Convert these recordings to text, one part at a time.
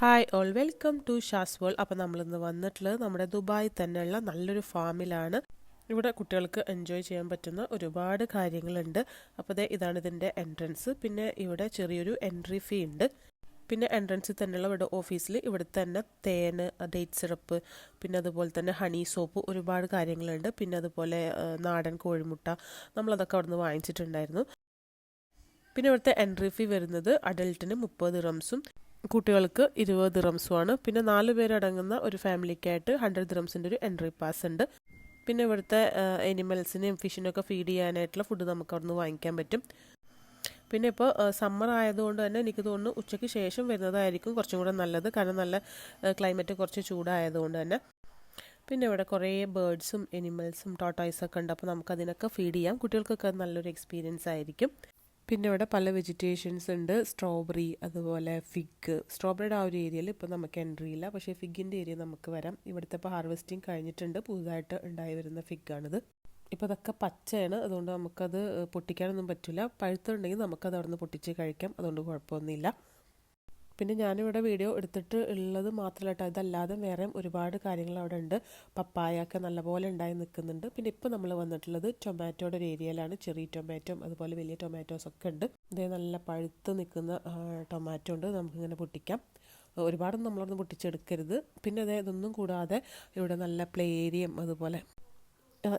Hi all welcome to Shaz world. അപ്പോൾ നമ്മളിന്ന് വന്നിട്ടുള്ളത് നമ്മുടെ ദുബായിൽ തന്നെയുള്ള നല്ലൊരു ഫാമിലാണ്. ഇവിടെ കുട്ടികൾക്ക് എൻജോയ് ചെയ്യാൻ പറ്റുന്ന ഒരുപാട് കാര്യങ്ങളുണ്ട്. അപ്പോൾ ഇതാണ് ഇതിൻ്റെ എൻട്രൻസ്. പിന്നെ ഇവിടെ ചെറിയൊരു എൻട്രി ഫീ ഉണ്ട്. പിന്നെ എൻട്രൻസിൽ തന്നെയുള്ള ഇവിടെ ഓഫീസിൽ ഇവിടെ തന്നെ തേന്, ഡേറ്റ് സിറപ്പ്, പിന്നെ അതുപോലെ തന്നെ ഹണി സോപ്പ്, ഒരുപാട് കാര്യങ്ങളുണ്ട്. പിന്നെ അതുപോലെ നാടൻ കോഴിമുട്ട, നമ്മളതൊക്കെ അവിടെ നിന്ന് വാങ്ങിച്ചിട്ടുണ്ടായിരുന്നു. പിന്നെ ഇവിടുത്തെ എൻട്രി ഫീ വരുന്നത് അഡൽട്ടിന് 30 ദിറംസും കുട്ടികൾക്ക് 20 ദിറംസുമാണ്. പിന്നെ 4 പേരടങ്ങുന്ന ഒരു ഫാമിലിക്കായിട്ട് 100 ദിറംസിൻ്റെ ഒരു എൻട്രി പാസ് ഉണ്ട്. പിന്നെ ഇവിടുത്തെ എനിമൽസിനെയും ഫിഷിനൊക്കെ ഫീഡ് ചെയ്യാനായിട്ടുള്ള ഫുഡ് നമുക്ക് അവിടെ നിന്ന് വാങ്ങിക്കാൻ പറ്റും. പിന്നെ ഇപ്പോൾ സമ്മർ ആയതുകൊണ്ട് തന്നെ എനിക്ക് തോന്നുന്നു ഉച്ചയ്ക്ക് ശേഷം വരുന്നതായിരിക്കും കുറച്ചും കൂടെ നല്ലത്, കാരണം നല്ല ക്ലൈമറ്റ് കുറച്ച് ചൂടായതുകൊണ്ട് തന്നെ. പിന്നെ ഇവിടെ കുറേ ബേർഡ്സും എനിമൽസും ടോട്ടോയ്സൊക്കെ ഉണ്ട്. അപ്പോൾ നമുക്കതിനൊക്കെ ഫീഡ് ചെയ്യാം. കുട്ടികൾക്കൊക്കെ നല്ലൊരു എക്സ്പീരിയൻസ് ആയിരിക്കും. പിന്നെ ഇവിടെ പല വെജിറ്റേഷൻസ് ഉണ്ട്. സ്ട്രോബെറി, അതുപോലെ ഫിഗ്. സ്ട്രോബെറിയുടെ ആ ഒരു ഏരിയയിൽ ഇപ്പോൾ നമുക്ക് എൻട്രി ഇല്ല, പക്ഷേ ഫിഗിൻ്റെ ഏരിയ നമുക്ക് വരാം. ഇവിടുത്തെ ഇപ്പോൾ ഹാർവെസ്റ്റിംഗ് കഴിഞ്ഞിട്ടുണ്ട്, പുതുതായിട്ട് ഉണ്ടായി വരുന്ന ഫിഗാണിത്. ഇപ്പോൾ അതൊക്കെ പച്ചയാണ്, അതുകൊണ്ട് നമുക്കത് പൊട്ടിക്കാനൊന്നും പറ്റില്ല. പഴുത്തുണ്ടെങ്കിൽ നമുക്കത് അവിടെ നിന്ന് പൊട്ടിച്ച് കഴിക്കാം, അതുകൊണ്ട് കുഴപ്പമൊന്നുമില്ല. പിന്നെ ഞാനിവിടെ വീഡിയോ എടുത്തിട്ട് ഉള്ളത് മാത്രമല്ല കേട്ടോ, ഇതല്ലാതെ വേറെ ഒരുപാട് കാര്യങ്ങൾ അവിടെ ഉണ്ട്. പപ്പായ ഒക്കെ നല്ലപോലെ ഉണ്ടായി നിൽക്കുന്നുണ്ട്. പിന്നെ ഇപ്പോൾ നമ്മൾ വന്നിട്ടുള്ളത് ടൊമാറ്റോയുടെ ഒരു ഏരിയയിലാണ്. ചെറിയ ടൊമാറ്റോ അതുപോലെ വലിയ ടൊമാറ്റോസ് ഒക്കെ ഉണ്ട്. ഇതേ നല്ല പഴുത്ത് നിൽക്കുന്ന ടൊമാറ്റോ ഉണ്ട്, നമുക്കിങ്ങനെ പൊട്ടിക്കാം. ഒരുപാടൊന്നും നമ്മളൊന്ന് പൊട്ടിച്ചെടുക്കരുത്. പിന്നെ ഇതൊന്നും കൂടാതെ ഇവിടെ നല്ല പ്ലേ ഏരിയയും അതുപോലെ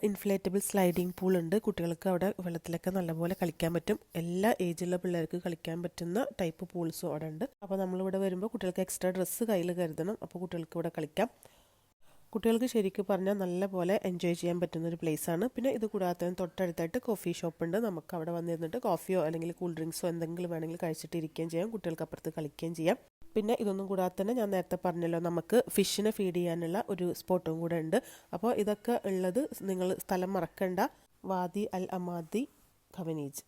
ഇൻഫ്ലേറ്റബിൾ സ്ലൈഡിങ് പൂൾ ഉണ്ട്. കുട്ടികൾക്ക് അവിടെ വെള്ളത്തിലൊക്കെ നല്ലപോലെ കളിക്കാൻ പറ്റും. എല്ലാ ഏജിലുള്ള പിള്ളേർക്ക് കളിക്കാൻ പറ്റുന്ന ടൈപ്പ് പൂൾസും അവിടെ ഉണ്ട്. അപ്പോൾ നമ്മളിവിടെ വരുമ്പോൾ കുട്ടികൾക്ക് എക്സ്ട്രാ ഡ്രസ്സ് കയ്യിൽ കരുതണം, അപ്പോൾ കുട്ടികൾക്ക് ഇവിടെ കളിക്കാം. കുട്ടികൾക്ക് ശരിക്കും പറഞ്ഞാൽ നല്ല പോലെ എൻജോയ് ചെയ്യാൻ പറ്റുന്ന ഒരു പ്ലേസാണ്. പിന്നെ ഇത് കൂടാതെ തൊട്ടടുത്തായിട്ട് കോഫി ഷോപ്പ് ഉണ്ട്. നമുക്ക് അവിടെ വന്നിരുന്നിട്ട് കോഫിയോ അല്ലെങ്കിൽ കൂൾ ഡ്രിങ്ക്സോ എന്തെങ്കിലും വേണമെങ്കിൽ കഴിച്ചിട്ട് ഇരിക്കുകയും ചെയ്യാം, കുട്ടികൾക്ക് അപ്പുറത്ത് കളിക്കുകയും ചെയ്യാം. പിന്നെ ഇതൊന്നും കൂടാതെ തന്നെ ഞാൻ നേരത്തെ പറഞ്ഞല്ലോ, നമുക്ക് ഫിഷിനെ ഫീഡ് ചെയ്യാനുള്ള ഒരു സ്പോട്ടും കൂടെ ഉണ്ട്. അപ്പോൾ ഇതൊക്കെ ഉള്ളത് നിങ്ങൾ സ്ഥലം മറക്കണ്ട, വാദി അൽ അമാദി ഖവനീജ്.